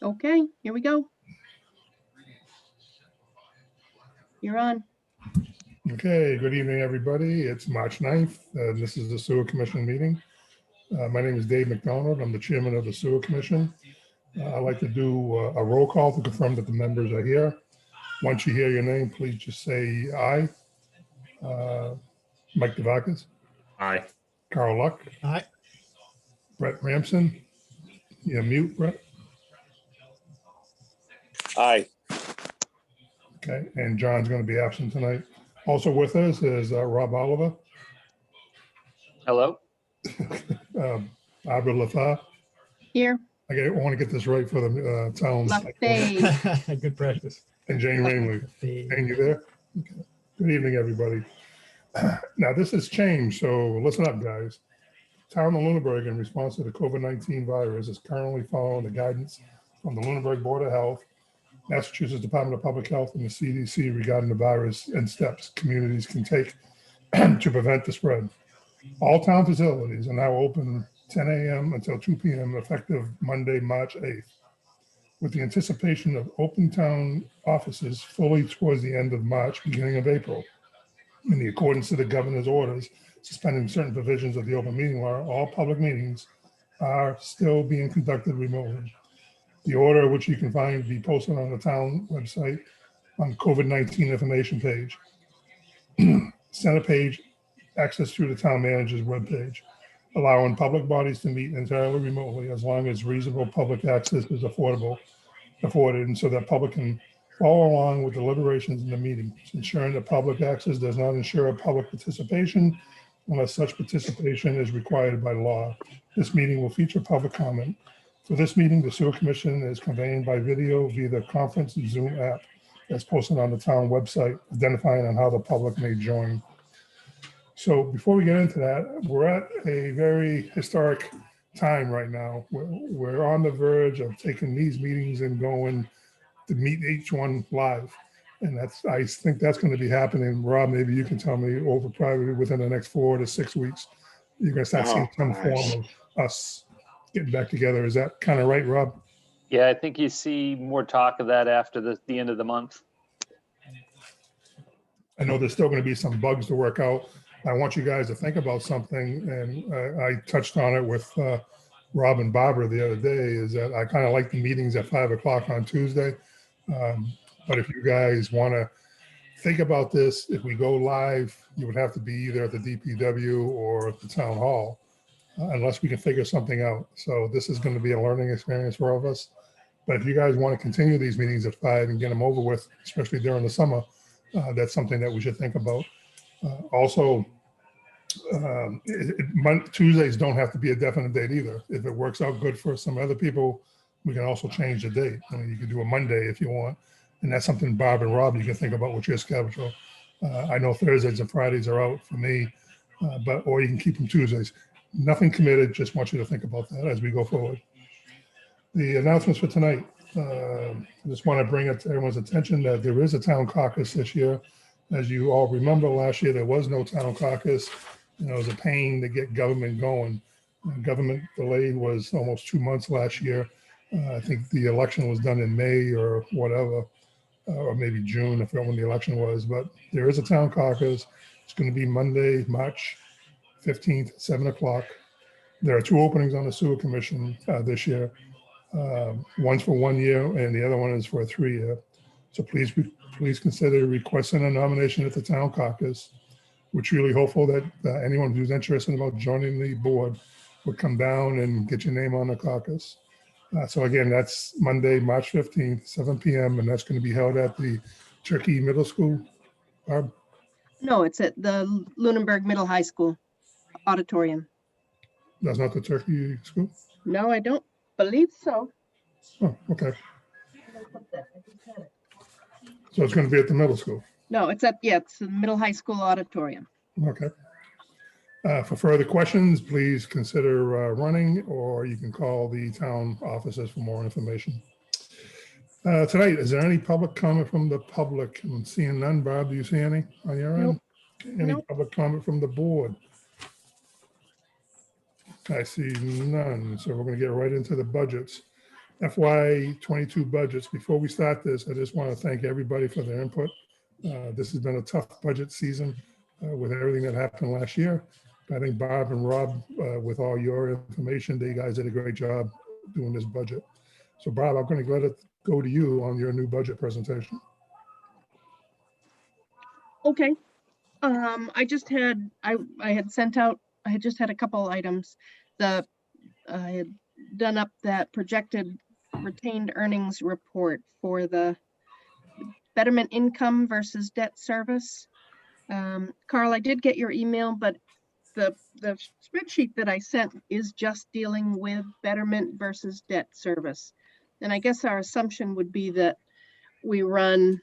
Okay, here we go. You're on. Okay, good evening, everybody. It's March 9th. This is the Sewer Commission meeting. My name is Dave McDonald. I'm the chairman of the Sewer Commission. I'd like to do a roll call to confirm that the members are here. Once you hear your name, please just say aye. Mike DeVacas. Aye. Carl Luck. Aye. Brett Ramson. You're mute, Brett. Aye. Okay, and John's going to be absent tonight. Also with us is Rob Oliver. Hello. Barbara Lafar. Here. I want to get this right for the town. Lefty. Good practice. And Jane Rainley. Jane, you there? Okay. Good evening, everybody. Now, this has changed, so listen up, guys. Town of Lunenburg, in response to the COVID-19 virus, is currently following the guidance from the Lunenburg Board of Health, Massachusetts Department of Public Health, and the CDC regarding the virus and steps communities can take to prevent the spread. All town facilities are now open 10 a.m. until 2 p.m. effective Monday, March 8th, with the anticipation of open town offices fully towards the end of March, beginning of April. In the accordance to the governor's orders suspending certain provisions of the open meeting law, all public meetings are still being conducted remotely. The order, which you can find, be posted on the town website on the COVID-19 information page. Center page, access through the town manager's webpage, allowing public bodies to meet entirely remotely as long as reasonable public access is afforded, and so that public can follow along with deliberations in the meeting. Ensuring that public access does not ensure public participation unless such participation is required by law. This meeting will feature public comment. For this meeting, the Sewer Commission is convened by video via the conference Zoom app that's posted on the town website, identifying on how the public may join. So before we get into that, we're at a very historic time right now. We're on the verge of taking these meetings and going to meet each one live. And I think that's going to be happening. Rob, maybe you can tell me over probably within the next 4 to 6 weeks, you're going to start seeing some form of us getting back together. Is that kind of right, Rob? Yeah, I think you see more talk of that after the end of the month. I know there's still going to be some bugs to work out. I want you guys to think about something, and I touched on it with Rob and Barbara the other day, is that I kind of like the meetings at 5 o'clock on Tuesday. But if you guys want to think about this, if we go live, you would have to be either at the DPW or at the town hall, unless we can figure something out. So this is going to be a learning experience for all of us. But if you guys want to continue these meetings at 5 and get them over with, especially during the summer, that's something that we should think about. Also, Tuesdays don't have to be a definite date either. If it works out good for some other people, we can also change the date. I mean, you can do a Monday if you want. And that's something Bob and Rob, you can think about with your schedule. I know Thursdays and Fridays are out for me, or you can keep them Tuesdays. Nothing committed, just want you to think about that as we go forward. The announcements for tonight. I just want to bring it to everyone's attention that there is a town caucus this year. As you all remember, last year there was no town caucus. It was a pain to get government going. Government delayed was almost 2 months last year. I think the election was done in May or whatever, or maybe June, I forgot when the election was, but there is a town caucus. It's going to be Monday, March 15th, 7 o'clock. There are 2 openings on the Sewer Commission this year. One's for 1 year and the other one is for a 3-year. So please consider requesting a nomination at the town caucus. We're truly hopeful that anyone who's interested about joining the board would come down and get your name on the caucus. So again, that's Monday, March 15th, 7 p.m. And that's going to be held at the Turkey Middle School. Barb? No, it's at the Lunenburg Middle High School auditorium. That's not the Turkey school? No, I don't believe so. Oh, okay. So it's going to be at the middle school? No, it's it's the Middle High School auditorium. Okay. For further questions, please consider running, or you can call the town offices for more information. Tonight, is there any public comment from the public? I'm seeing none. Bob, do you see any on your end? Nope. Any Nope. public comment from the board? I see none. So we're going to get right into the budgets. FY '22 budgets. Before we start this, I just want to thank everybody for their input. This has been a tough budget season with everything that happened last year. I think Bob and Rob, with all your information, you guys did a great job doing this budget. So Bob, I'm going to let it go to you on your new budget presentation. Okay. I just had, I had sent out, I had just had a couple items. I had done up that projected retained earnings report for the betterment income versus debt service. Carl, I did get your email, but the spreadsheet that I sent is just dealing with betterment versus debt service. And I guess our assumption would be that we run,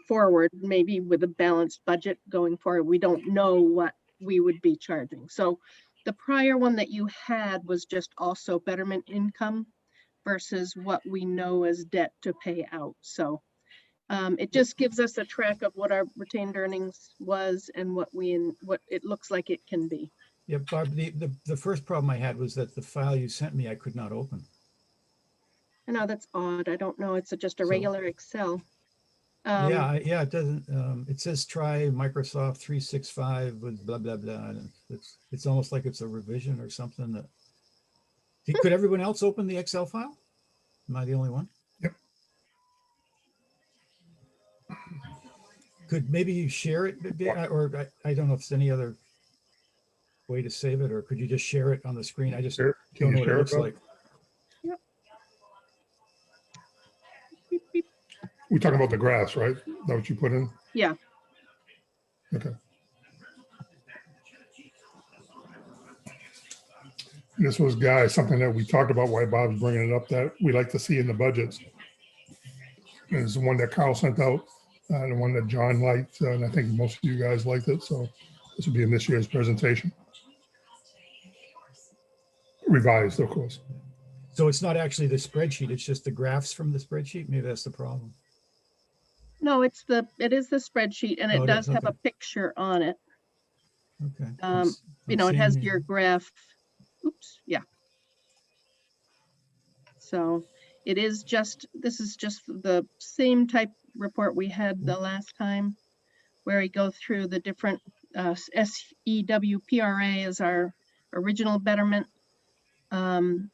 forward, maybe with a balanced budget going forward. We don't know what we would be charging. So the prior one that you had was just also betterment income versus what we know as debt to pay out. So it just gives us a track of what our retained earnings was and what it looks like it can be. Yeah, Barb, the first problem I had was that the file you sent me, I could not open. I know that's odd. I don't know. It's just a So- regular Excel. Yeah, it doesn't, it says try Microsoft 365 with blah, blah, blah. And it's almost like it's a revision or something that, could everyone else open the Excel file? Am I the only one? Yep. Could maybe you share it, or I don't know if there's any other way to save it, or could you just share it on the screen? I just Can don't know you what it share it, looks Bob? like. Beep, beep. We're talking about the graphs, right? Is that what you put in? Yeah. Okay. This was, guys, something that we talked about, why Bob's bringing it up, that we like to see in the budgets. And it's the one that Carl sent out, the one that John liked, and I think most of you guys liked it. So this will be in this year's presentation. Revised, of course. So it's not actually the spreadsheet, it's just the graphs from the spreadsheet? Maybe that's the problem. No, it is the spreadsheet and Oh, it it does is, have a okay. picture on it. Okay. It has your graph. Oops, yeah. So it is just, this is just the same type report we had the last time, where we go through the different SEWPRA is our original betterment. And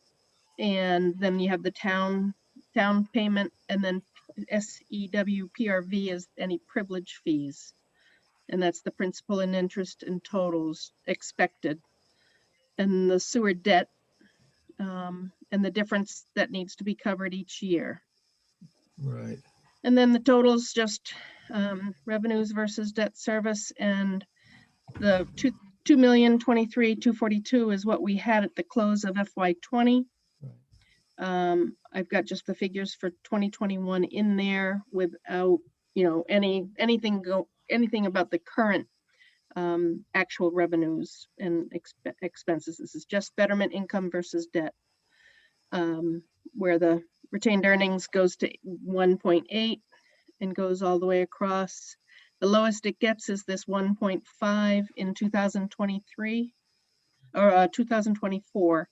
then you have the town payment, and then SEWPRV is any privilege fees. And that's the principal and interest and totals expected. And the sewer debt, and the difference that needs to be covered each year. Right. And then the totals just revenues versus debt service, and the 2,023,242 is what we had at the close of FY20. I've got just the figures for 2021 in there without, anything about the current actual revenues and expenses. This is just betterment income versus debt, where the retained earnings goes to 1.8 and goes all the way across. The lowest it gets is this 1.5 in 2023 or 2024,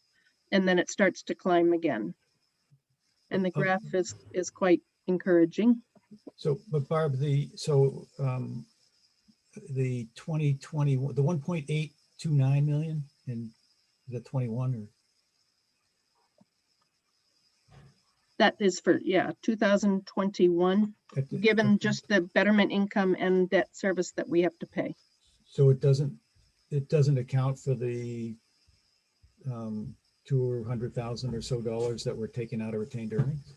and then it starts to climb again. And the graph is quite encouraging. So, but Barb, the 2021, the 1.829 million in the 21, or That is for, 2021, given just the betterment income and debt service that we have to pay. so it doesn't account for the $200,000 or so that were taken out of retained earnings,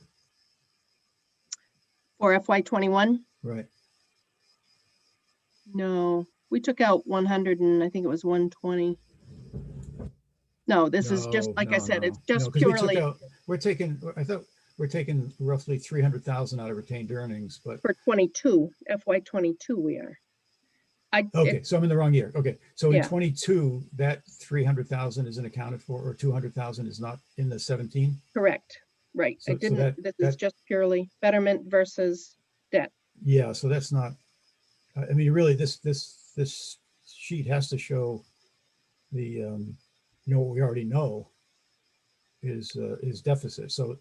For FY21, right? no, we took out 100 and I think it was 120. No, this is just, like I said, it's just 'cause we took purely out- I thought we're taking roughly 300,000 out of retained earnings, but for 22, FY22 we are. okay, so I'm in the wrong year. Okay, so in Yeah. 22, that 300,000 isn't accounted for, or 200,000 is not in the 17. Correct, right. So- I so didn't, this is that- just purely betterment versus debt. Yeah, so that's not. I mean, really, this sheet has to show the what we already know is deficit. So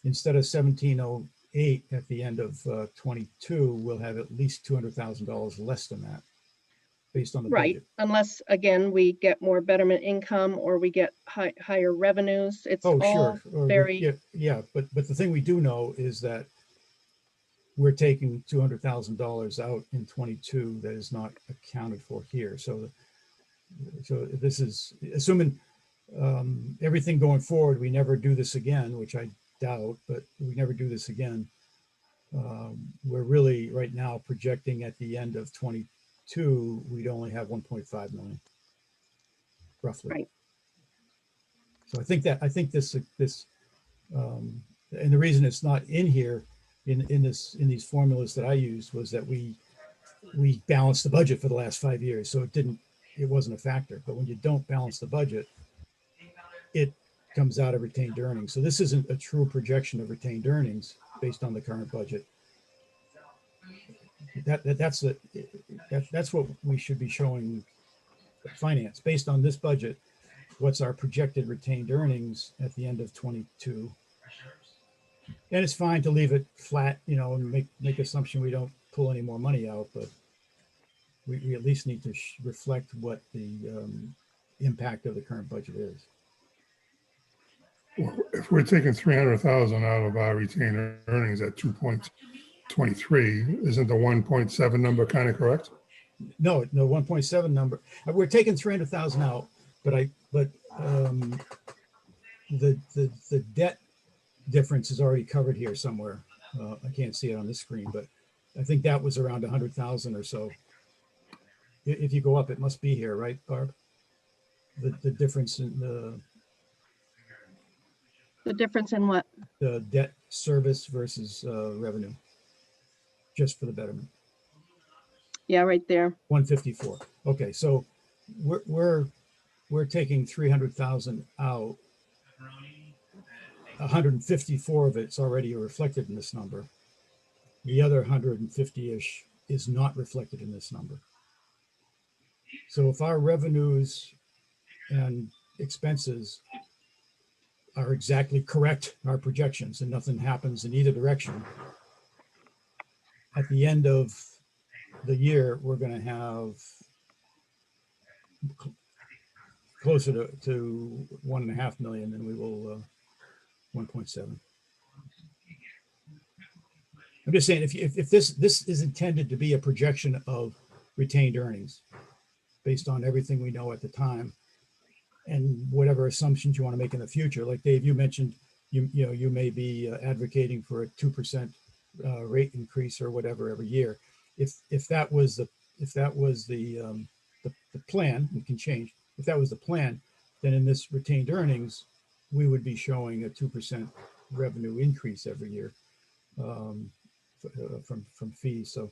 instead of 1708 at the end of 22, we'll have at least $200,000 less than that based on the Right, budget. unless, again, we get more betterment income or we get higher revenues. It's Oh, all sure. Or very, yeah. But the thing we do know is that we're taking $200,000 out in 22 that is not accounted for here. So this is assuming everything going forward, we never do this again, which I doubt, but we never do this again. We're really right now projecting at the end of 22, we'd only have 1.5 million, roughly. right. So I think this, and the reason it's not in here in these formulas that I used was that we balanced the budget for the last 5 years, so it wasn't a factor. But when you don't balance the budget, it comes out of retained earnings. So this isn't a true projection of retained earnings based on the current budget. That's what we should be showing finance based on this budget. What's our projected retained earnings at the end of 22? And it's fine to leave it flat, and make assumption we don't pull any more money out, but we at least need to reflect what the impact of the current budget is. Well, if we're taking 300,000 out of our retained earnings at 2.23, isn't the 1.7 number kind of correct? No, 1.7 number. We're taking 300,000 out, but the debt difference is already covered here somewhere. I can't see it on this screen, but I think that was around 100,000 or so. If you go up, it must be here, right, Barb? The difference in The difference in what? the debt service versus revenue, just for the betterment. Yeah, right there. 154. Okay, so we're taking 300,000 out. 154 of it's already reflected in this number. The other 150-ish is not reflected in this number. So if our revenues and expenses are exactly correct, our projections, and nothing happens in either direction, at the end of the year, we're going to have closer to 1.5 million than we will 1.7. I'm just saying, if this is intended to be a projection of retained earnings based on everything we know at the time and whatever assumptions you want to make in the future, like Dave, you mentioned, you may be advocating for a 2% rate increase or whatever every year. If that was the plan, it can change. If that was the plan, then in this retained earnings, we would be showing a 2% revenue increase every year from fees. So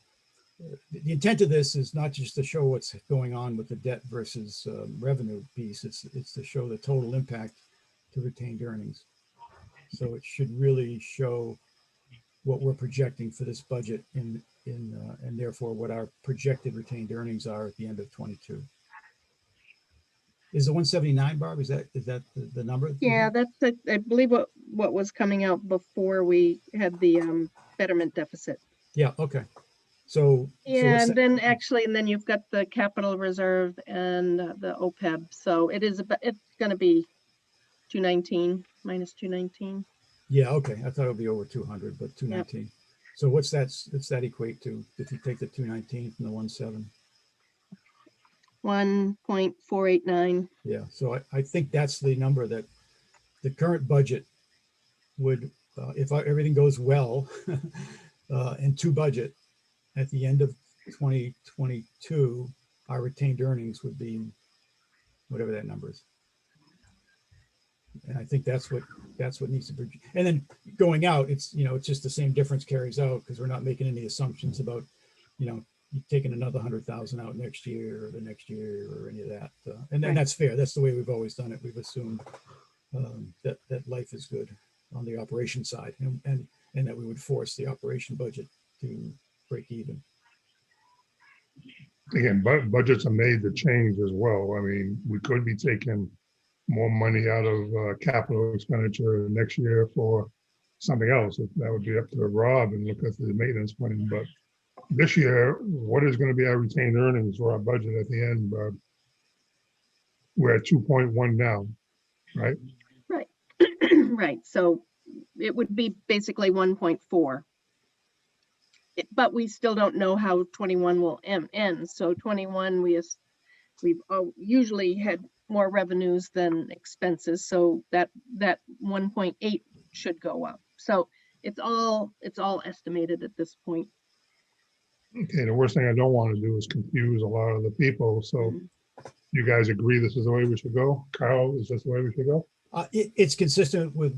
the intent of this is not just to show what's going on with the debt versus revenue piece. It's to show the total impact to retained earnings. So it should really show what we're projecting for this budget and therefore what our projected retained earnings are at the end of 22. Is the 179, Barb? Is that the number? Yeah, that's I believe what was coming out before we had the betterment deficit. Yeah. Okay. So And then you've got the capital reserve and the OPEB. So it's going to be 219 minus 219. yeah. Okay. I thought it would be over 200, but 219. Yep. So what's that equate to if you take the 219 from the 17? 1.489. Yeah. So I think that's the number that the current budget would, if everything goes well, and to budget at the end of 2022, our retained earnings would be whatever that number is. And I think that's what needs to be. And then going out, it's just the same difference carries out because we're not making any assumptions about, taking another 100,000 out next year or the next year or any of that. And then that's fair. That's the way we've always done it. We've assumed that life is good on the operation side and that we would force the operation budget to break even. Again, budgets are made to change as well. I mean, we could be taking more money out of capital expenditure next year for something else. That would be up to Rob and look at the maintenance plan. But this year, what is going to be our retained earnings for our budget at the end, Bob? We're at 2.1 now, right? Right. Right. So it would be basically 1.4. But we still don't know how 21 will end. So 21, we've usually had more revenues than expenses. So that 1.8 should go up. So it's all estimated at this point. Okay, the worst thing I don't want to do is confuse a lot of the people. So Mhm. you guys agree this is the way we should go? Carl, is this the way we should go? It's consistent with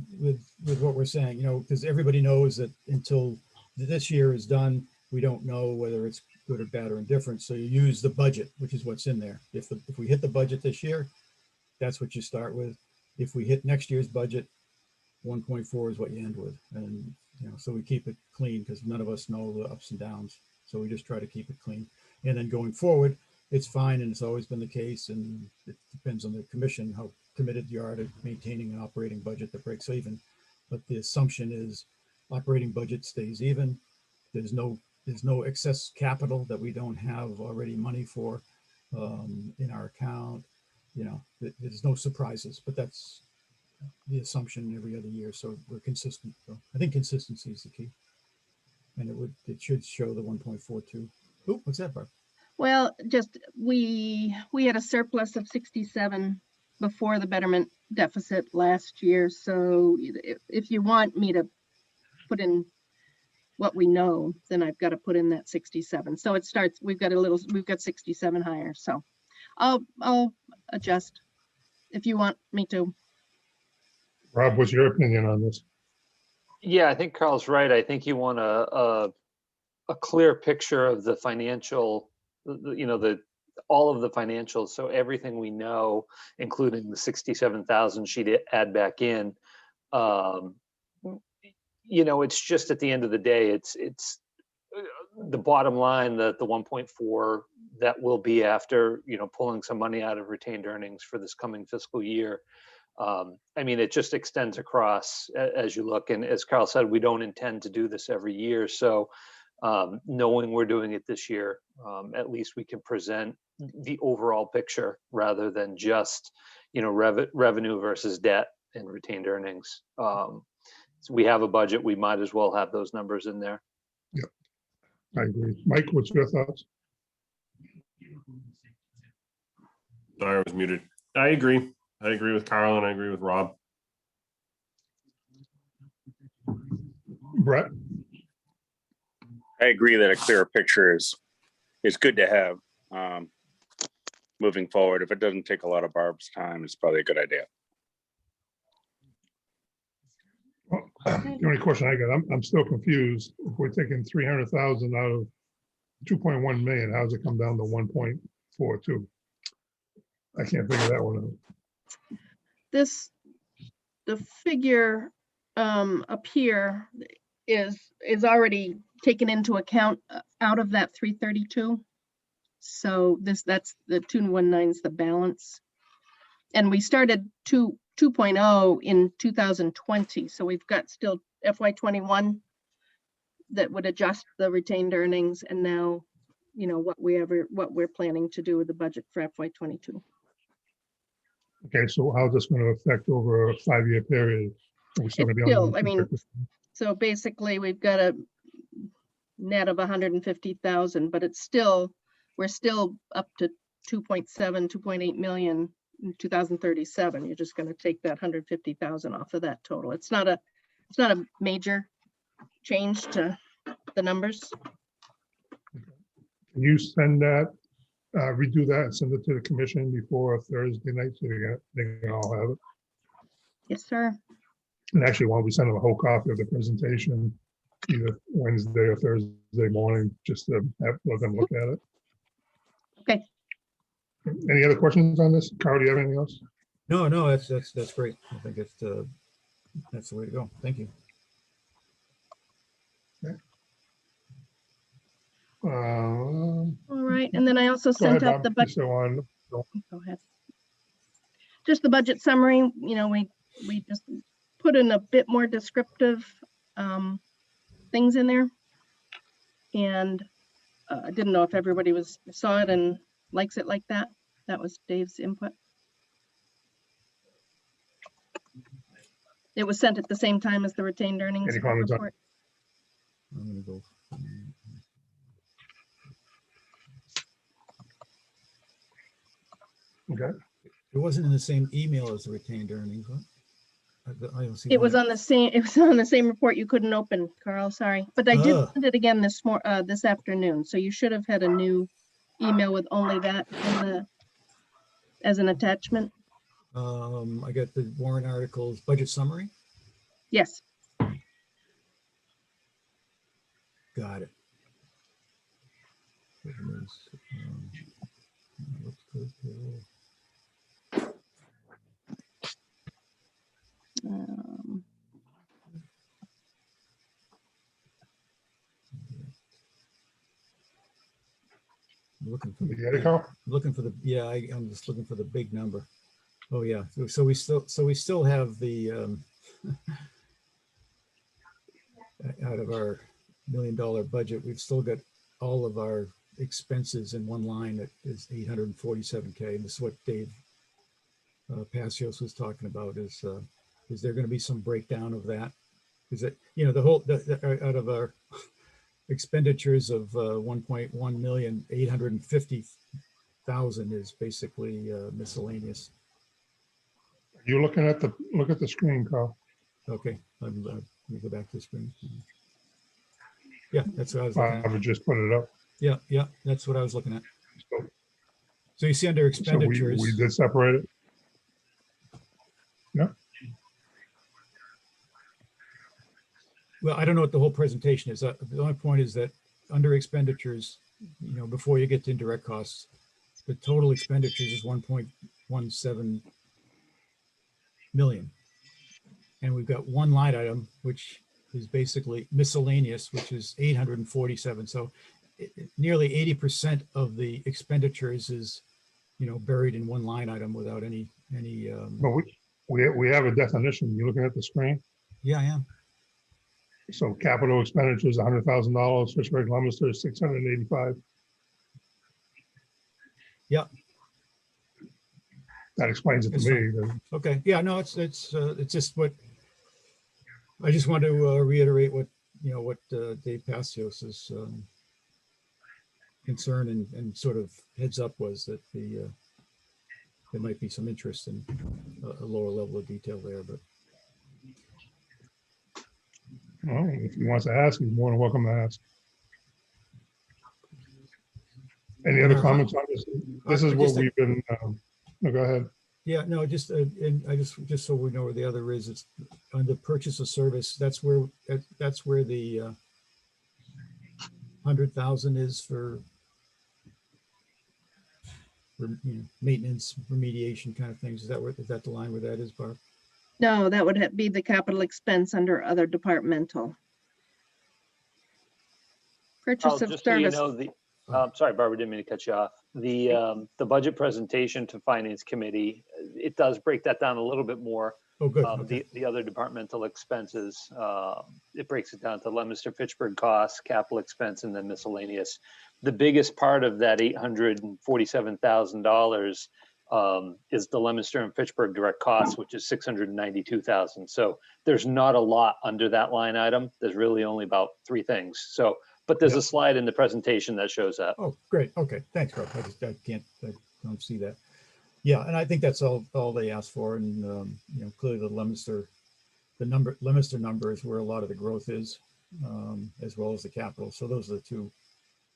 what we're saying, because everybody knows that until this year is done, we don't know whether it's good or bad or indifferent. So you use the budget, which is what's in there. If we hit the budget this year, that's what you start with. If we hit next year's budget, 1.4 is what you end with. And, so we keep it clean because none of us know the ups and downs. So we just try to keep it clean. And then going forward, it's fine. And it's always been the case. And it depends on the commission, how committed you are to maintaining an operating budget that breaks even. But the assumption is operating budget stays even. There's no excess capital that we don't have already money for in our account. There's no surprises, but that's the assumption every other year. So we're consistent. So I think consistency is the key. And it should show the 1.42. Oh, what's that, Barb? Well, just we had a surplus of 67 before the betterment deficit last year. So if you want me to put in what we know, then I've got to put in that 67. So it starts, we've got 67 higher. So I'll adjust if you want me to. Rob, what's your opinion on this? Yeah, I think Carl's right. I think you want a clear picture of the financial, all of the financials. So everything we know, including the 67,000 she'd add back in. It's just at the end of the day, it's the bottom line that the 1.4 that will be after, pulling some money out of retained earnings for this coming fiscal year. It just extends across as you look. And as Carl said, we don't intend to do this every year. So knowing we're doing it this year, at least we can present the overall picture rather than just, revenue versus debt and retained earnings. So we have a budget, we might as well have those numbers in there. Yeah, I agree. Mike, what's your thoughts? Sorry, I was muted. I agree. I agree with Carl and I agree with Rob. Brett? I agree that a clearer picture is good to have moving forward. If it doesn't take a lot of Barb's time, it's probably a good idea. Well, the only question I got, I'm still confused. If we're taking 300,000 out of 2.1 million, how does it come down to 1.42? I can't figure that one out. The figure up here is already taken into account out of that 332. So that's the 219 is the balance. And we started 2.0 in 2020. So we've got still FY21 that would adjust the retained earnings. And now, what we're planning to do with the budget for FY22. Okay, so how's this going to affect over a 5-year period? Are we still gonna be on So basically we've got a net of 150,000, but we're still up to 2.7, 2.8 million in 2037. You're just going to take that 150,000 off of that total. It's not a major change to the numbers. Can you send that, redo that and send it to the commission before Thursday night so they can all have it? Yes, sir. And actually, why don't we send them a whole copy of the presentation, either Wednesday or Thursday morning, just to let them look at it. Okay. Any other questions on this? Carl, do you have anything else? No, that's great. I think that's the way to go. Thank you. Okay. All right. And then I also Go ahead, sent out Bob. the budget. So on. Go ahead. Just the budget summary, we just put in a bit more descriptive things in there. And I didn't know if everybody saw it and likes it like that. That was Dave's input. It was sent at the same time as the retained earnings Any comments on- report. I'm gonna go. Okay, It wasn't in the same email as the retained earnings, huh? I don't see. It one was that- on the same, it was on the same report you couldn't open, Carl, sorry. But I did Ugh. send it again this afternoon, so you should have had a new email with only that as an attachment. I got the warrant articles, budget summary. Yes, Got it. Revenues, looks good, payroll. um, I'm looking for you get it, Carl? yeah, I'm just looking for the big number. Oh, yeah. So we still have the, out of our $1 million budget, we've still got all of our expenses in one line that is 847K. And this is what Dave Passios was talking about is there going to be some breakdown of that? Is it, you know, out of our expenditures of 1.1 million, 850,000 is basically miscellaneous. You look at the screen, Carl. Okay, let me go back to the screen. Yeah, that's what I was I looking at. would just put it up. Yeah, that's what I was looking at. So- So you see under So expenditures. we did separate it. Yeah, Well, I don't know what the whole presentation is. The only point is that under expenditures, you know, before you get to indirect costs, the total expenditures is 1.17 million. And we've got one line item, which is basically miscellaneous, which is 847. So nearly 80% of the expenditures is, you know, buried in one line item without any. but we have a definition. You looking at the screen? Yeah, I am. So capital expenditures, $100,000, Fitchburg Leominster, 685. Yeah. That explains it to That's me. Okay. Yeah. No, it's just what I just want to reiterate what Dave Passios' concern and sort of heads up was that there might be some interest in a lower level of detail there, but. Well, if he wants to ask, he's more than welcome to ask. Any other comments on this? This is what we've been, no, go ahead. Yeah, no, just, and I just so we know where the other is, it's on the purchase of service. That's where the 100,000 is for maintenance, remediation kind of things. Is that the line where that is, Barb? no, that would be the capital expense under other departmental. Purchase of Just so you service. know, sorry, Barbara, didn't mean to cut you off. The budget presentation to Finance Committee, it does break that down a little bit more. Oh, good. Okay. The other departmental expenses, it breaks it down to Leominster Fitchburg costs, capital expense, and then miscellaneous. The biggest part of that $847,000 is the Leominster and Fitchburg direct costs, which is $692,000. So there's not a lot under that line item. There's really only about three things. So, but there's a slide in the presentation that shows that. Oh, great. Okay. Thanks, Rob. I don't see that. Yeah. And I think that's all they asked for. And, you know, clearly the Leominster number is where a lot of the growth is, as well as the capital. So those are the two,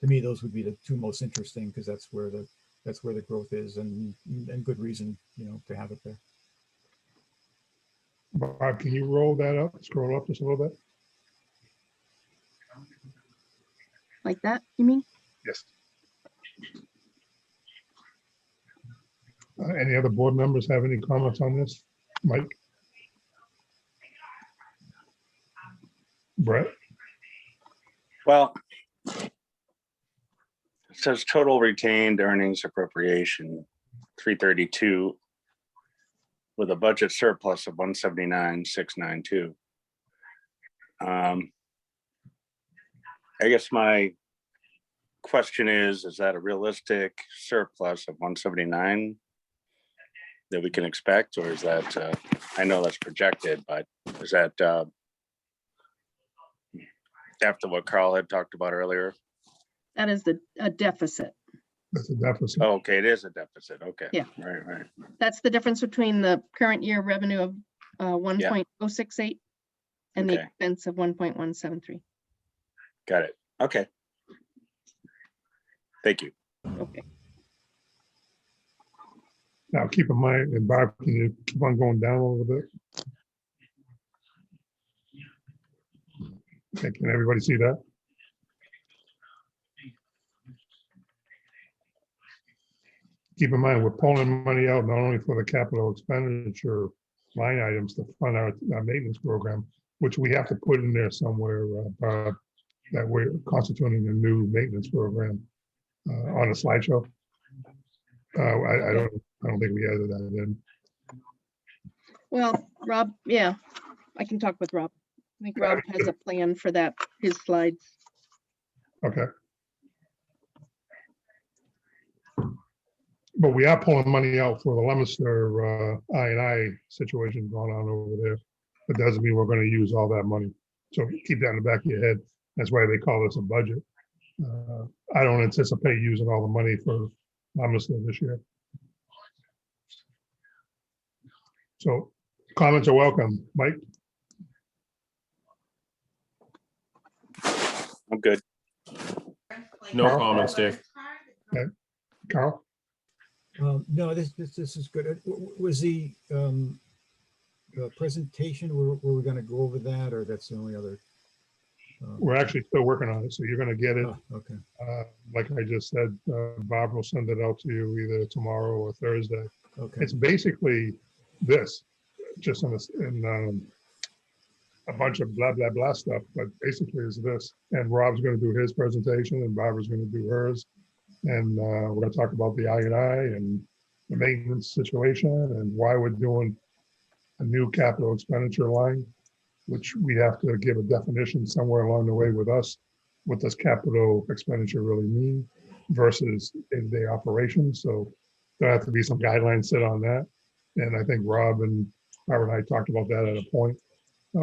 to me, those would be the two most interesting because that's where the growth is and good reason, you know, to have it there. Bob, can you roll that up, scroll up just a little bit? Like that, you mean? Yes. Any other board members have any comments on this? Mike? Brett? Well, it says total retained earnings appropriation, 332, with a budget surplus of 179,692. I guess my question is that a realistic surplus of 179 that we can expect, or is that, I know that's projected, but is that after what Carl had talked about earlier? That is a deficit. That's a deficit. Oh, okay, it is a deficit. Okay. Yeah. Right. That's the difference between the current year revenue of 1.068 and the Okay. expense of 1.173. Got it. Okay. Thank you. Okay. Now, keep in mind, and Bob, can you keep on going down a little bit? Okay, can everybody see that? Keep in mind, we're pulling money out not only for the capital expenditure line items to fund our maintenance program, which we have to put in there somewhere, Bob, that we're constituting a new maintenance program on a slideshow. I don't think we added that in. Well, Rob, yeah, I can talk with Rob. I think Rob has a plan for that, his slides. Okay. But we are pulling money out for the Leominster I&I situation going on over there. But doesn't mean we're going to use all that money. So keep that in the back of your head. That's why they call this a budget. I don't anticipate using all the money for Leominster this year. So comments are welcome. Mike? I'm good. No Carl? comments, Dave. Carl? No, this is good. Was the presentation, were we going to go over that, or that's the only other? We're actually still working on it, so you're going to get it. Oh, okay. Like I just said, Bob will send it out to you either tomorrow or Thursday. Okay. It's basically this, just in a bunch of blah, blah, blah stuff, but basically is this. And Rob's going to do his presentation and Barbara's going to do hers. And we're going to talk about the I&I and the maintenance situation and why we're doing a new capital expenditure line, which we have to give a definition somewhere along the way with us. What does capital expenditure really mean versus day-to-day operations? So there have to be some guidelines set on that. And I think Rob and I talked about that at a point,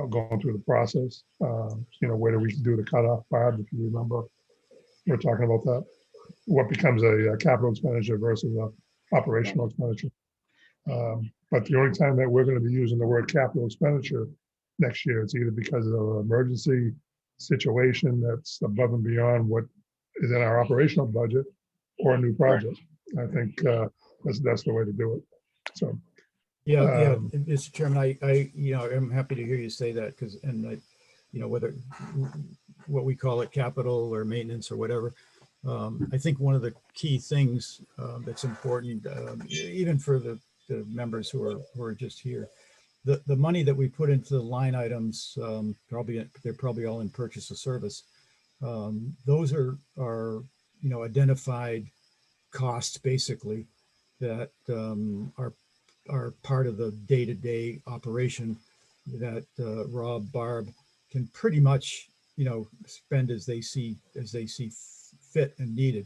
going through the process. Where do we do the cutoff, Bob, if you remember? We're talking about that. What becomes a capital expenditure versus a operational expenditure. But the only time that we're going to be using the word capital expenditure next year, it's either because of an emergency situation that's above and beyond what is in our operational budget or a new project. I think that's the way to do it. So. Yeah, Mr. Chairman, I'm happy to hear you say that because, whether what we call it capital or maintenance or whatever, I think one of the key things that's important, even for the members who are just here, the money that we put into the line items, they're probably all in purchase of service. Those are identified costs basically that are part of the day-to-day operation that Rob, Barb can pretty much spend as they see fit and needed,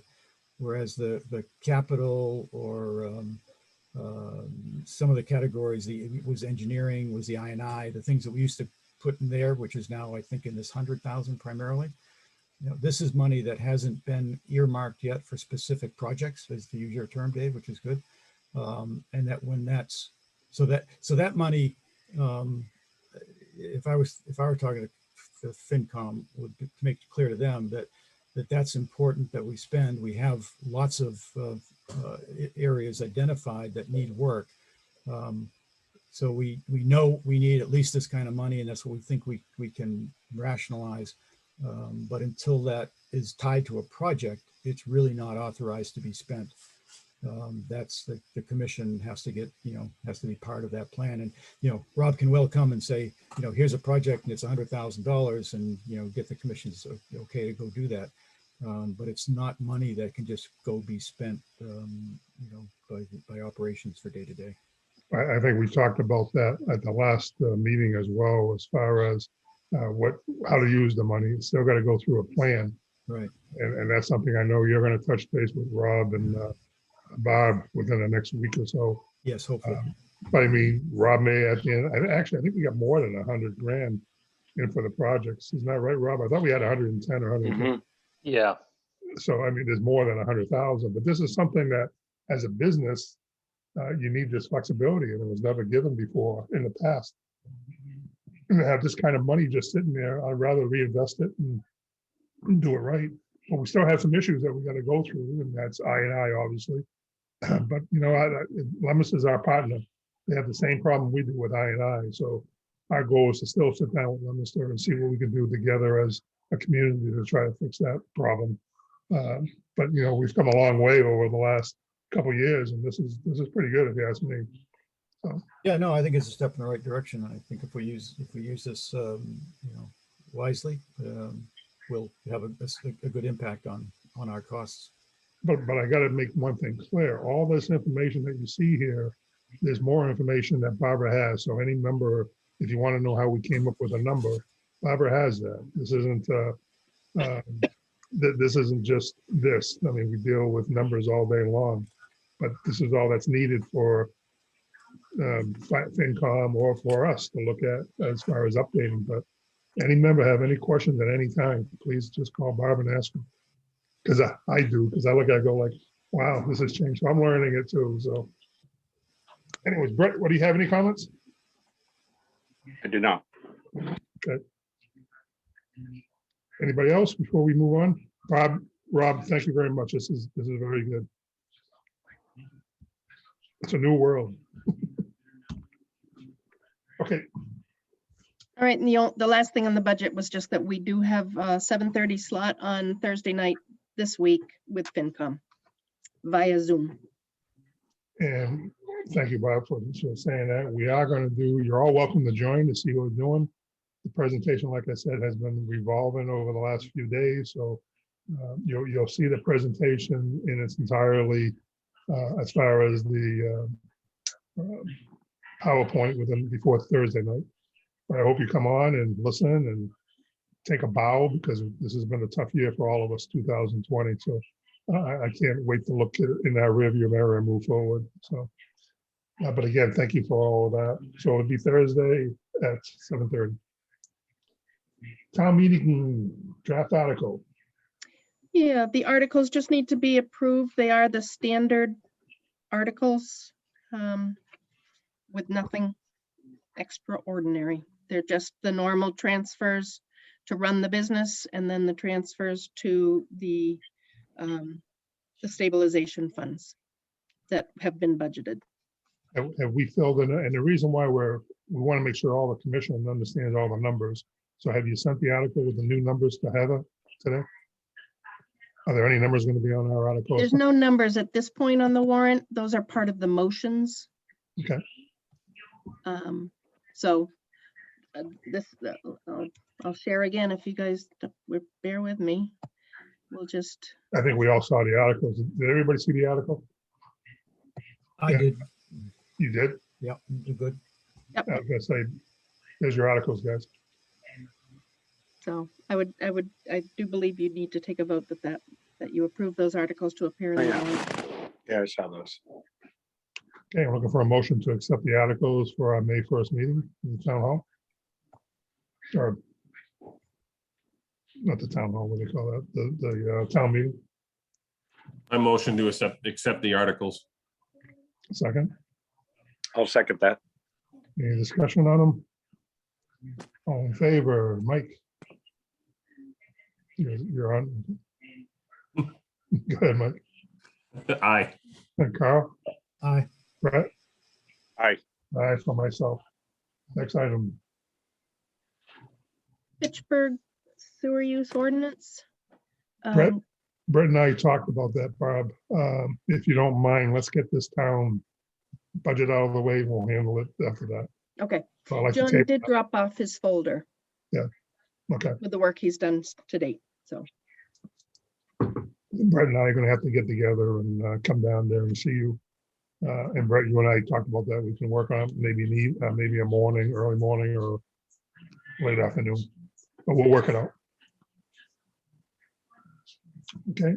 whereas the capital or some of the categories was engineering, was the I&I, the things that we used to put in there, which is now I think in this 100,000 primarily. This is money that hasn't been earmarked yet for specific projects, as to use your term, Dave, which is good. And that when that's so that money, if I were talking to FinCom, would to make it clear to them that's important that we spend. We have lots of areas identified that need work. So we know we need at least this kind of money, and that's what we think we can rationalize. But until that is tied to a project, it's really not authorized to be spent. That's the commission has to be part of that plan. And, Rob can well come and say, here's a project and it's $100,000 and, get the commission's okay to go do that. But it's not money that can just go be spent, by operations for day to day. I think we talked about that at the last meeting as well, as far as how to use the money. It's still got to go through a plan. Right. And that's something I know you're going to touch base with Rob and Bob within the next week or so. Yes, hopefully. But I mean, Rob may at the end, I think we got more than 100 grand in for the projects. Isn't that right, Rob? I thought we had 110 or 150. Mhm. Yeah, So, I mean, there's more than 100,000, but this is something that as a business, you need this flexibility, and it was never given before in the past. And to have this kind of money just sitting there, I'd rather reinvest it and do it right. But we still have some issues that we got to go through, and that's I&I, obviously. But, you know, Lemus is our partner. They have the same problem we do with I&I. So our goal is to still sit down with Lemus there and see what we can do together as a community to try to fix that problem. But, you know, we've come a long way over the last couple of years, and this is pretty good if you ask me. So, Yeah, no, I think it's a step in the right direction. I think if we use this, wisely, we'll have a good impact on our costs. but I got to make one thing clear. All this information that you see here, there's more information that Barbara has. So any member, if you want to know how we came up with a number, Barbara has that. This isn't this isn't just this. I mean, we deal with numbers all day long, but this is all that's needed for FinCom or for us to look at as far as updating. But any member have any questions at any time, please just call Barb and ask them. Because I do, because I look at it, go like, wow, this has changed. So I'm learning it too. So anyways, Brett, what do you have, any comments? I do not. Okay. Anybody else before we move on? Rob, thank you very much. This is very good. It's a new world. Okay, All right, and the last thing on the budget was just that we do have a 7:30 slot on Thursday night this week with FinCom via Zoom. and thank you, Bob, for saying that. We are going to do, you're all welcome to join to see what we're doing. The presentation, like I said, has been revolving over the last few days. So you'll see the presentation in its entirely as far as the PowerPoint before Thursday night. But I hope you come on and listen and take a bow, because this has been a tough year for all of us, 2020. So I can't wait to look in that rearview mirror and move forward. So, but again, thank you for all of that. So it'll be Thursday at 7:30. Town meeting draft article. Yeah, the articles just need to be approved. They are the standard articles with nothing extraordinary. They're just the normal transfers to run the business, and then the transfers to the stabilization funds that have been budgeted. Have we filled in? And the reason why we want to make sure all the commission understands all the numbers. So have you sent the article with the new numbers to Heather today? Are there any numbers going to be on our article? There's no numbers at this point on the warrant. Those are part of the motions. Okay. So I'll share again if you guys bear with me. We'll just. I think we all saw the articles. Did everybody see the article? I Yeah. did. You did? Yeah, you're good. Yep. I was gonna say, there's your articles, guys. So I do believe you need to take a vote that you approve those articles to appear in the Yeah. warrant. Yeah, I saw those. Okay, I'm looking for a motion to accept the articles for our May 1st meeting in the town hall. Or not the town hall, what do they call that? The town meeting. I motion to accept the articles. Second, I'll second that. any discussion on them? All in favor, Mike? You're on. Go ahead, Mike. Aye. And Carl, Aye. Brett? Aye. Aye for myself. Next item. Pittsburgh sewer use ordinance. Brett? Brett and I talked about that, Barb. If you don't mind, let's get this town budget out of the way. We'll handle it after that. Okay, So I'd like to John take, did drop off his folder okay. with the work he's done to date, so. Brett and I are gonna have to get together and come down there and see you. And Brett, you and I talked about that. We can work on it, maybe a morning, early morning or late afternoon. but we'll work it out. Okay,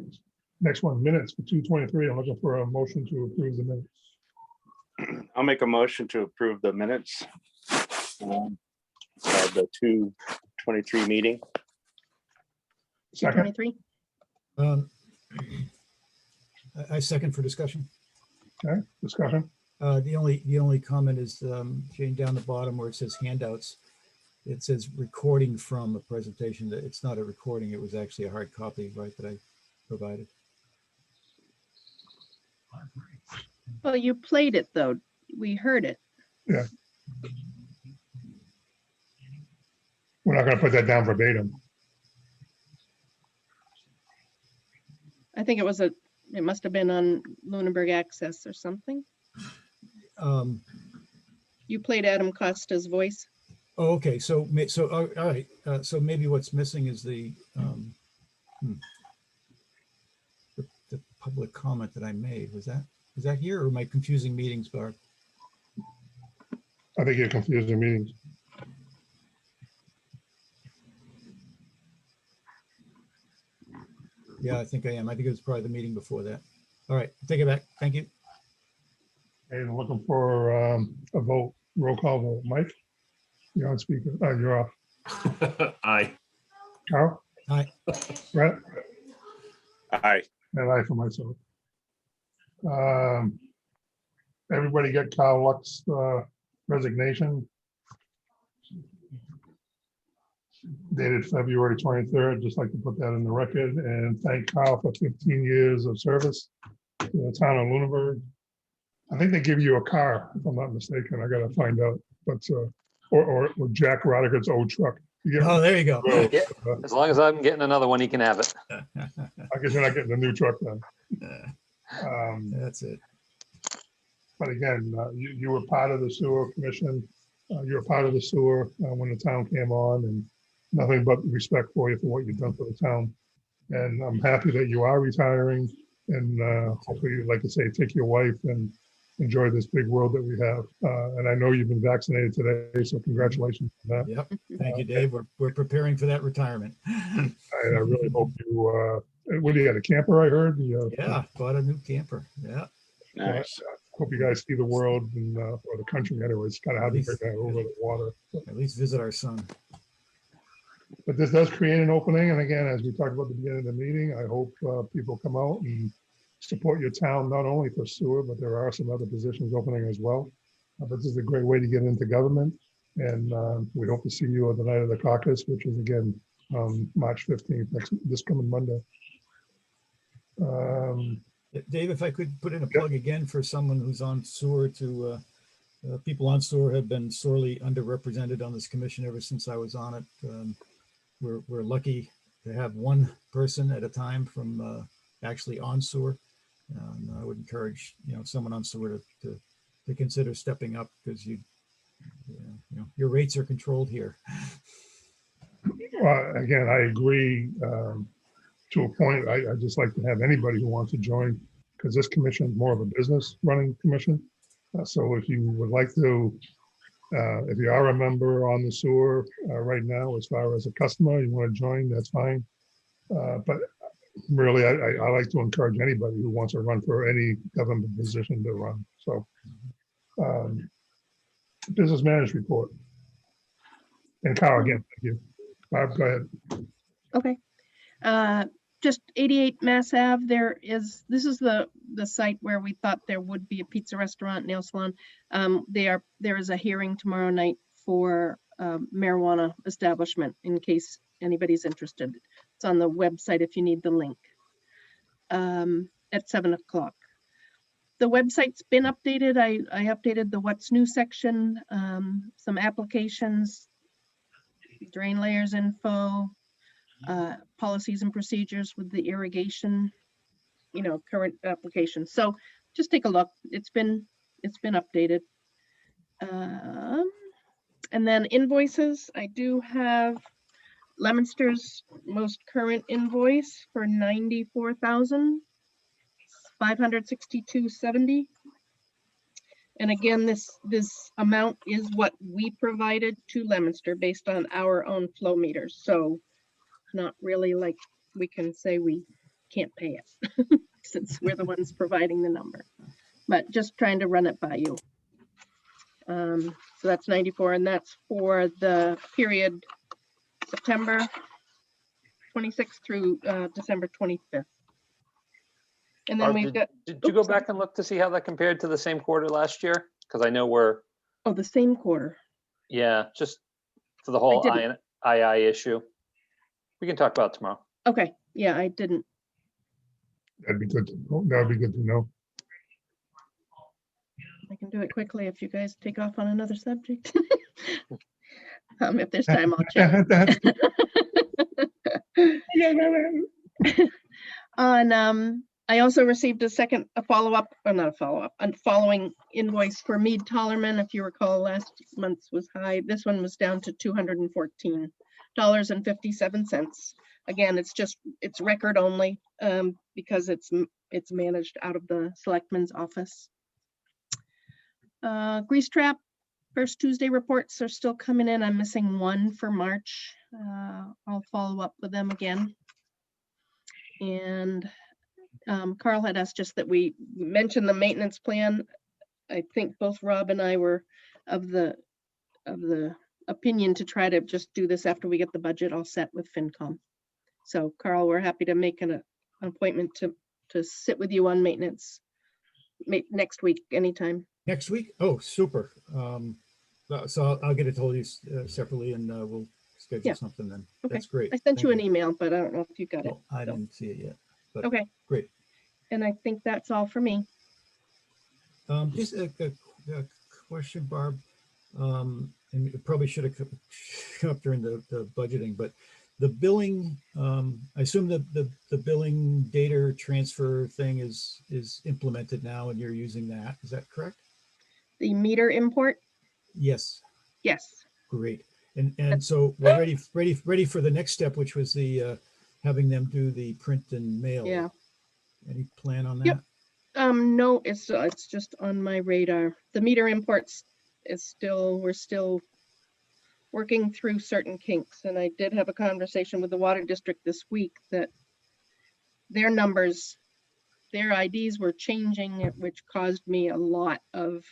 next one, minutes for 2/23. I'm looking for a motion to approve the minutes. I'll make a motion to approve the minutes of the 2/23 meeting. Second, 23. I second for discussion. okay, discussion. The only comment is, Jane, down the bottom where it says handouts, it says recording from a presentation. That it's not a recording. It was actually a hard copy, right, that I provided. Well, you played it though. We heard it. We're not gonna put that down verbatim. I think it must have been on Lunenburg Access or something. You played Adam Costa's voice. Oh, okay. So all right. So maybe what's missing is the public comment that I made. Was that here, or am I confusing meetings, Barb? I think you're confusing meetings. Yeah, I think I am. I think it was probably the meeting before that. All right, take it back. Thank you. And looking for a vote, roll call vote. Mike? You're on speaker. You're off. Aye. Carl? Aye. Brett? Aye. And I for myself. Everybody get Kyle Luck's resignation dated February 23rd. Just like to put that in the record and thank Kyle for 15 years of service to the town of Lunenburg. I think they give you a car, if I'm not mistaken. I gotta find out, but or Jack Rodiger's old truck. Oh, there you go. Yeah. As long as I'm getting another one, he can have it. I guess you're not getting a new truck then. That's it. But again, you were part of the sewer commission. You were part of the sewer when the town came on, and nothing but respect for you for what you've done for the town. And I'm happy that you are retiring, and hopefully, like I say, take your wife and enjoy this big world that we have. And I know you've been vaccinated today, so congratulations on that. Yep. Thank you, Dave. We're preparing for that retirement. I really hope you. What do you got? A camper? I heard. Yeah, bought a new camper. Yeah. Nice. Hope you guys see the world and or the country anyway. It's kind of how to bring that over the water. At least visit our son. But this does create an opening. And again, as we talked about at the beginning of the meeting, I hope people come out and support your town, not only for sewer, but there are some other positions opening as well. But this is a great way to get into government. And we hope to see you on the night of the caucus, which is again, March 15th, this coming Monday. Dave, if I could put in a plug again for someone who's on sewer people on sewer have been sorely underrepresented on this commission ever since I was on it. We're lucky to have one person at a time from actually on sewer. I would encourage, someone on sewer to consider stepping up, because your rates are controlled here. Well, again, I agree to a point. I just like to have anybody who wants to join, because this commission is more of a business running commission. So if you would like to, if you are a member on the sewer right now, as far as a customer, you want to join, that's fine. But really, I like to encourage anybody who wants to run for any government position to run. So business manager report. And Kyle, again, thank you. Barb, go ahead. Okay. Just 88 Mass Ave, this is the site where we thought there would be a pizza restaurant, nail salon. There is a hearing tomorrow night for marijuana establishment, in case anybody's interested. It's on the website if you need the link, at 7 o'clock. The website's been updated. I updated the what's new section, some applications, drain layers info, policies and procedures with the irrigation, current applications. So just take a look. It's been updated. And then invoices. I do have Lemonster's most current invoice for $94,562.70. And again, this amount is what we provided to Leominster based on our own flow meters. So not really like we can say we can't pay it since we're the ones providing the number, but just trying to run it by you. So that's 94, and that's for the period September 26th through December 25th. And then Barb, we've got, did you go oops. back and look to see how that compared to the same quarter last year? Because I know we're, Oh, the same quarter. yeah, just for the whole didn't. II issue. We can talk about it tomorrow. Okay, yeah, I didn't. That'd be good to know. That'd be good to know. I can do it quickly if you guys take off on another subject. If there's time, I'll check. I also received a follow-up, or not a follow-up, a following invoice for Mead Tollerman. If you recall, last month's was high. This one was down to $214.57. Again, it's record only because it's managed out of the selectman's office. Grease Trap, first Tuesday reports are still coming in. I'm missing one for March. I'll follow up with them again. And Carl had asked just that we mention the maintenance plan. I think both Rob and I were of the opinion to try to just do this after we get the budget all set with FinCom. So Carl, we're happy to make an appointment to sit with you on maintenance next week, anytime. Next week? Oh, super. So I'll get it told you separately, and we'll schedule something then. Okay. That's great. I sent you an email, but I don't know if you got it. Oh, I didn't see it yet. But Okay. Great. And I think that's all for me. Just a question, Barb. And it probably should have come up during the budgeting, but the billing, I assume the billing data transfer thing is implemented now and you're using that. Is that correct? The meter import? Yes. Yes. Great. And so we're ready for the next step, which was the having them do the print and mail. Yeah. Any plan on that? Yep. No, it's just on my radar. The meter imports we're still working through certain kinks. And I did have a conversation with the water district this week that their numbers, their IDs were changing, which caused me a lot of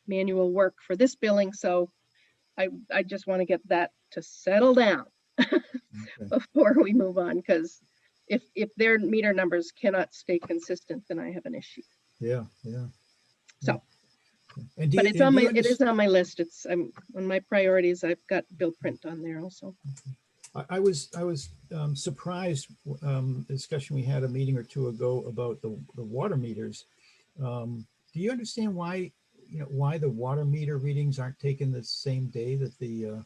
manual work for this billing. So I just want to get that to settle down before we move on, because if their meter numbers cannot stay consistent, then I have an issue. Yeah. So, and but it is on my list. I'm on my priorities. I've got bill print on there also. I was surprised, the discussion we had a meeting or two ago about the water meters. Do you understand why the water meter readings aren't taken the same day that the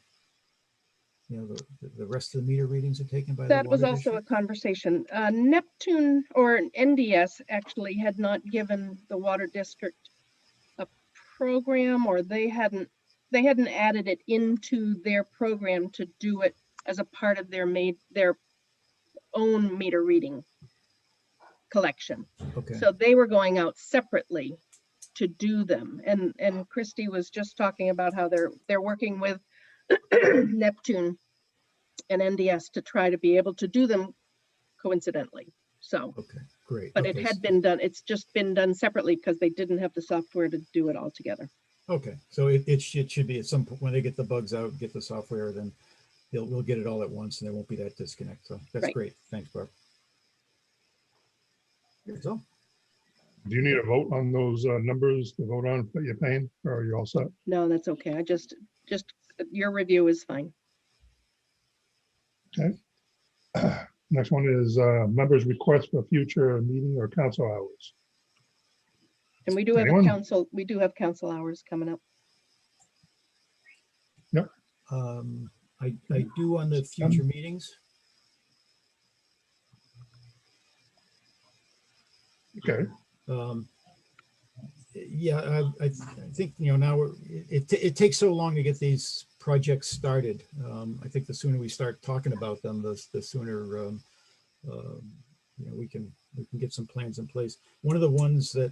rest of the meter readings are taken by the water That was also district? a conversation. Neptune or NDS actually had not given the water district a program, or they hadn't added it into their program to do it as a part of their own meter reading collection. Okay. So they were going out separately to do them. And Christy was just talking about how they're working with Neptune and NDS to try to be able to do them coincidentally. So, Okay, great. but okay. it had been done. It's just been done separately because they didn't have the software to do it all together. Okay, so it should be at some point when they get the bugs out, get the software, then we'll get it all at once and there won't be that disconnect. So that's Right. great. Thanks, Barb. That's all. Do you need a vote on those numbers to vote on that you're paying, or are you all set? No, that's okay. I just your review is fine. Okay. Next one is members' request for future meeting or council hours. And we do have Anyone? council hours coming up. Yep. I do on the future meetings. Okay. Yeah, I think, now it takes so long to get these projects started. I think the sooner we start talking about them, the sooner we can get some plans in place. One of the ones that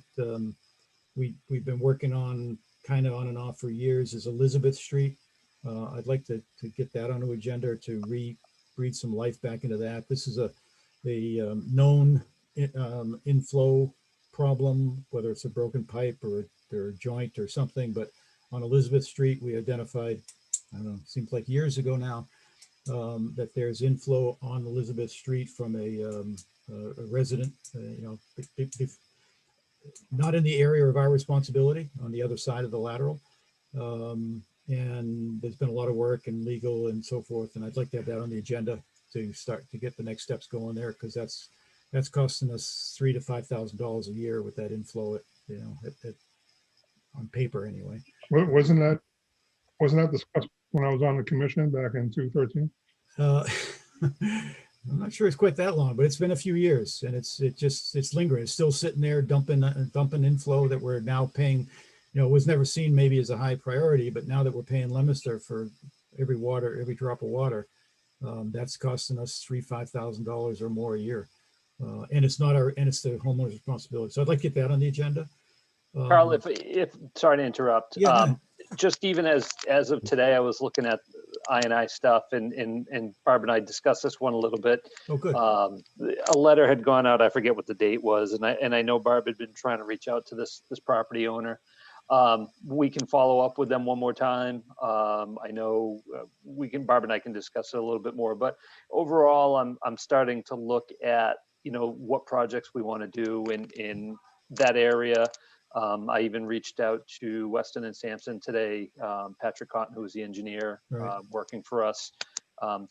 we've been working on kind of on and off for years is Elizabeth Street. I'd like to get that on the agenda to breathe some life back into that. This is a known inflow problem, whether it's a broken pipe or a joint or something. But on Elizabeth Street, we identified, I don't know, seems like years ago now, that there's inflow on Elizabeth Street from a resident, not in the area of our responsibility, on the other side of the lateral. And there's been a lot of work and legal and so forth. And I'd like to have that on the agenda to start to get the next steps going there, because that's costing us $3,000 to $5,000 a year with that inflow, on paper anyway. Wasn't that discussed when I was on the commission back in 2013? I'm not sure it's quite that long, but it's been a few years, and it's lingering. It's still sitting there dumping inflow that we're now paying. It was never seen maybe as a high priority, but now that we're paying Leominster for every drop of water, that's costing us $3,000 to $5,000 or more a year, and it's the homeowner's responsibility. So I'd like to get that on the agenda. Carl, if sorry to interrupt, yeah, just even as of today, I was looking at I&I stuff, and Barb and I discussed this one a little bit. Oh, good. A letter had gone out. I forget what the date was, and I know Barb had been trying to reach out to this property owner. We can follow up with them one more time. I know Barb and I can discuss it a little bit more, but overall, I'm starting to look at, what projects we want to do in that area. I even reached out to Weston and Sampson today, Patrick Cotton, who was the engineer working for us.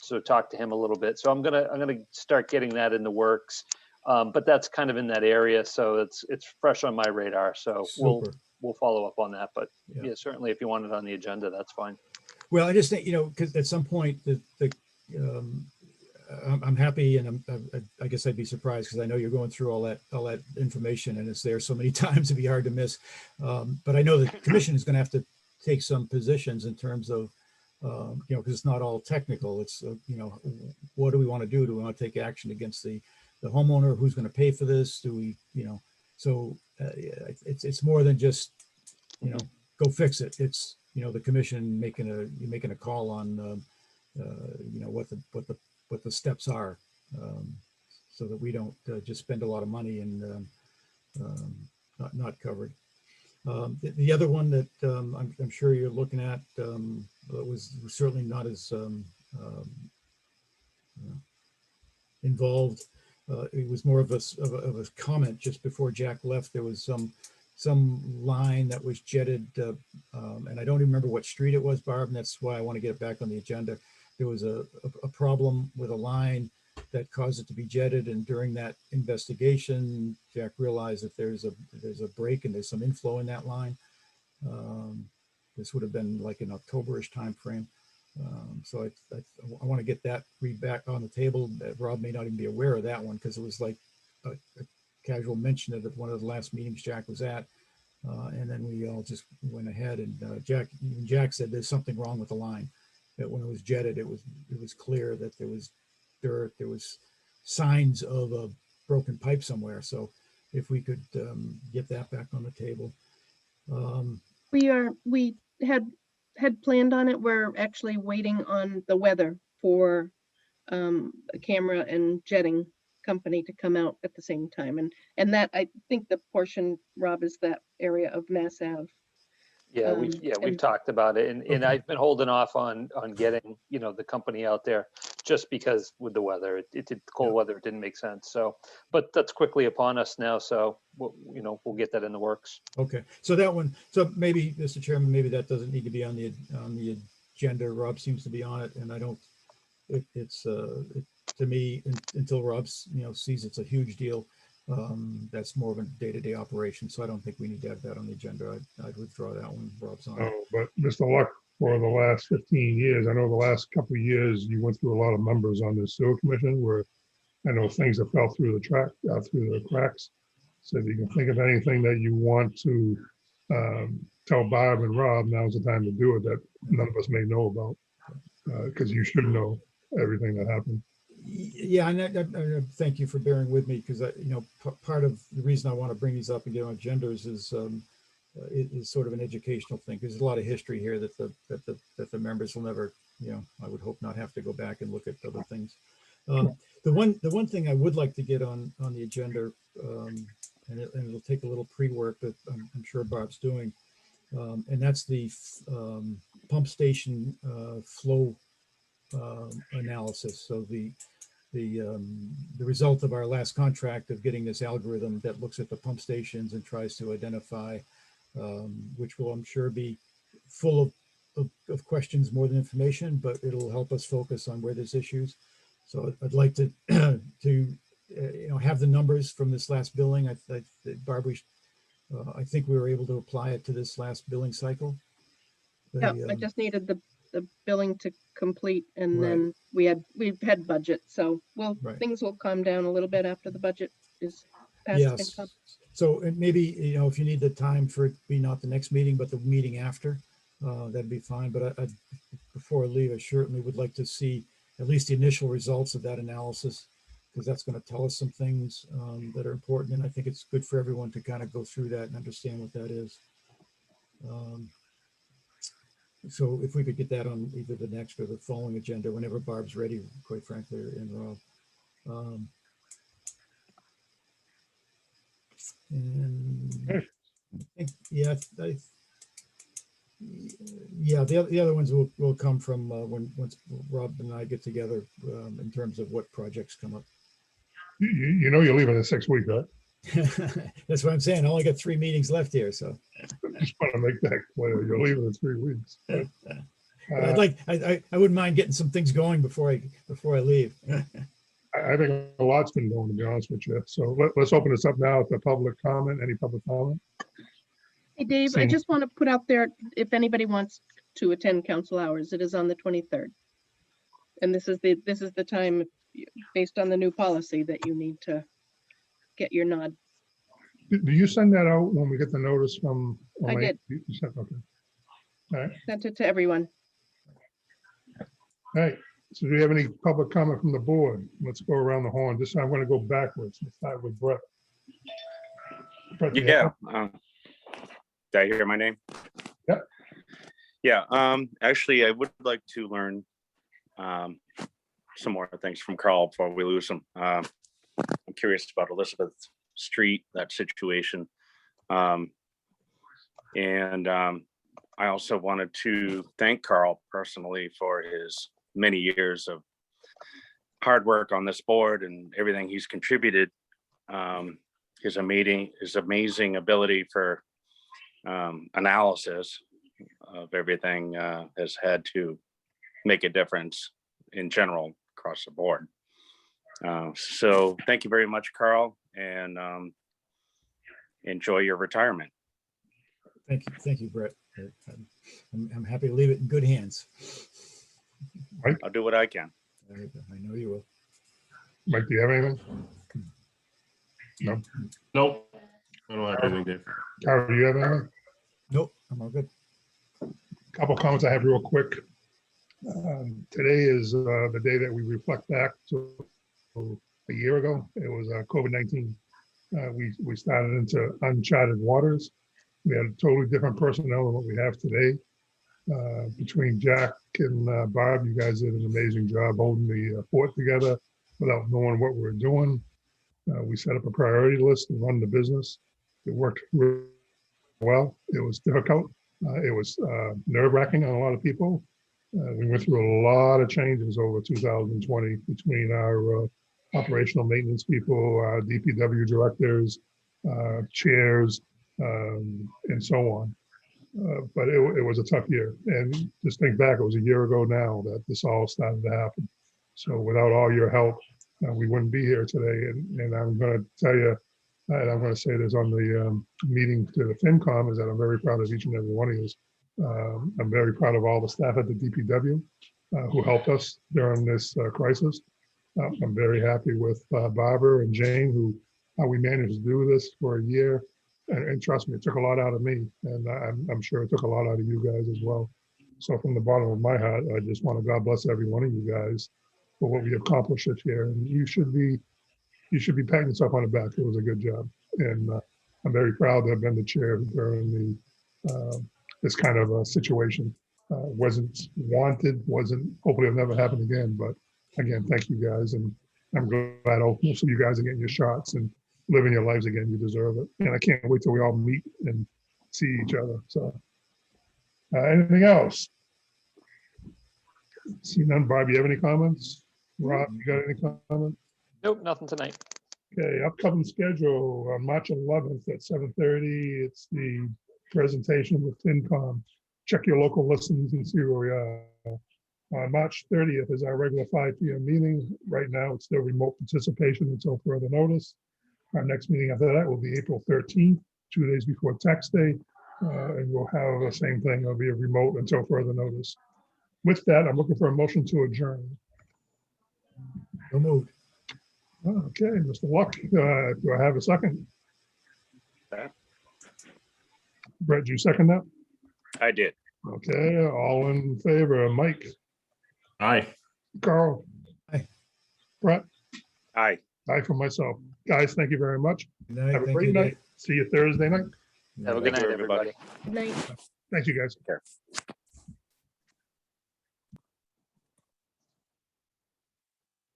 So talk to him a little bit. So I'm gonna start getting that in the works. But that's kind of in that area, so it's fresh on my radar. So we'll follow up on that. But yeah, certainly if you want it on the agenda, that's fine. Well, I just think, because at some point I'm happy, and I guess I'd be surprised, because I know you're going through all that information, and it's there so many times it'd be hard to miss. But I know the commission is going to have to take some positions in terms of, because it's not all technical. It's what do we want to do? Do we want to take action against the homeowner? Who's going to pay for this? Do we, So it's more than just go fix it. It's the commission making a call on what the steps are, so that we don't just spend a lot of money and not covered. The other one that I'm sure you're looking at was certainly not as involved. It was more of a comment just before Jack left. There was some line that was jetted, and I don't even remember what street it was, Barb, and that's why I want to get it back on the agenda. There was a problem with a line that caused it to be jetted, and during that investigation, Jack realized that there's a break and there's some inflow in that line. This would have been like an October-ish time frame. So I want to get that back on the table. Rob may not even be aware of that one, because it was like a casual mention of it at one of the last meetings Jack was at. And then we all just went ahead, and Jack said there's something wrong with the line. That when it was jetted, it was clear that there was dirt, there was signs of a broken pipe somewhere. So if we could get that back on the table. We had planned on it. We're actually waiting on the weather for a camera and jetting company to come out at the same time. And that, I think the portion, Rob, is that area of Mass Ave. Yeah, we've talked about it, and Okay. I've been holding off on getting the company out there, just because with the weather, the cold weather, it didn't make sense. So, but that's quickly upon us now, so we'll get that in the works. Okay, so that one, so maybe, Mr. Chairman, maybe that doesn't need to be on the agenda. Rob seems to be on it, and I don't. It's to me, until Rob sees it's a huge deal. That's more of a day-to-day operation, so I don't think we need to have that on the agenda. I'd withdraw that one. Rob's on it. Oh, but Mr. Luck, for the last 15 years, I know the last couple of years, you went through a lot of members on the sewer commission where I know things have fell through the cracks. So if you can think of anything that you want to tell Bob and Rob, now's the time to do it, that none of us may know about, because you should know everything that happened. Yeah, and I thank you for bearing with me, because part of the reason I want to bring these up and get on agendas is is sort of an educational thing, because there's a lot of history here that the members will never, I would hope not have to go back and look at other things. The one thing I would like to get on the agenda, and it'll take a little pre-work that I'm sure Barb's doing, and that's the pump station flow analysis. So the result of our last contract of getting this algorithm that looks at the pump stations and tries to identify, which will, I'm sure, be full of questions more than information, but it'll help us focus on where there's issues. So I'd like to have the numbers from this last billing. Barbara, I think we were able to apply it to this last billing cycle. Yeah, I just needed the billing to complete, and Right. then we've had budget, so Right. things will calm down a little bit after the budget is passed. Yes. So and maybe, if you need the time for it to be not the next meeting, but the meeting after, that'd be fine. But before I leave, I certainly would like to see at least the initial results of that analysis, because that's going to tell us some things that are important. And I think it's good for everyone to kind of go through that and understand what that is. So if we could get that on either the next or the following agenda, whenever Barb's ready, quite frankly, and Rob. And yeah, the other ones will come from once Rob and I get together in terms of what projects come up. You know you're leaving in 6 weeks, right? That's what I'm saying. I only got 3 meetings left here, so I just want to make that clear. You're leaving in 3 weeks. I wouldn't mind getting some things going before I leave. I think a lot's been going, to be honest with you. So let's open this up now to public comment. Any public comment? Hey, Dave, I just want to put out there, if anybody wants to attend council hours, it is on the 23rd. And this is the time, based on the new policy, that you need to get your nod. Do you send that out when we get the notice from I Elaine? did. You sent- okay. All right. Sent it to everyone. All right. So do we have any public comment from the board? Let's go around the horn. This time I'm going to go backwards. Let's start with Brett. Brett, do you have- Yeah. Did I hear my name? Yep. Yeah, actually, I would like to learn some more things from Carl before we lose him. I'm curious about Elizabeth Street, that situation. And I also wanted to thank Carl personally for his many years of hard work on this board and everything he's contributed. His amazing ability for analysis of everything has had to make a difference in general across the board. So thank you very much, Carl, and enjoy your retirement. Thank you, Brett. I'm happy to leave it in good hands. I'll do what I can. I know you will. Mike, do you have anything? No. Nope. I don't have anything, Dave. Carol, do you have anything? Nope, I'm all good. Couple comments I have real quick. Today is the day that we reflect back to a year ago. It was COVID-19. We started into uncharted waters. We had a totally different personnel than what we have today. Between Jack and Bob, you guys did an amazing job holding the fort together without knowing what we were doing. We set up a priority list and run the business. It worked really well. It was difficult. It was nerve-wracking on a lot of people. We went through a lot of changes over 2020 between our operational maintenance people, our DPW directors, chairs, and so on. But it was a tough year. And just think back, it was a year ago now that this all started to happen. So without all your help, we wouldn't be here today. And I'm going to tell you, and I'm going to say this on the meeting to the FinCom, is that I'm very proud of each and every one of you. I'm very proud of all the staff at the DPW who helped us during this crisis. I'm very happy with Barbara and Jane, how we managed to do this for a year. And trust me, it took a lot out of me. And I'm sure it took a lot out of you guys as well. So from the bottom of my heart, I just want to God bless every one of you guys for what we accomplished this year. And you should be patting yourself on the back. It was a good job. And I'm very proud to have been the chair during this kind of a situation. Wasn't wanted, hopefully it'll never happen again, but again, thank you guys. And I'm glad most of you guys are getting your shots and living your lives again. You deserve it. And I can't wait till we all meet and see each other. So anything else? See none. Barb, you have any comments? Rob, you got any comments? Nope, nothing tonight. Okay, upcoming schedule on March 11th at 7:30. It's the presentation with FinCom. Check your local listings and see where we are. On March 30th is our regular 5 p.m. meeting. Right now, it's still remote participation until further notice. Our next meeting after that will be April 13th, 2 days before tax day. And we'll have the same thing. It'll be a remote until further notice. With that, I'm looking for a motion to adjourn. So moved. Okay, Mr. Luck, do I have a second? Yeah. Brett, do you second that? I did. Okay, all in favor, Mike, Aye. Carl? Aye. Brett? Aye. Aye for myself. Guys, thank you very much. Good night. Have a Thank great you, night. See you Thursday night. Dave. Have a good Thank you, night, everybody. Night. Thank you, guys.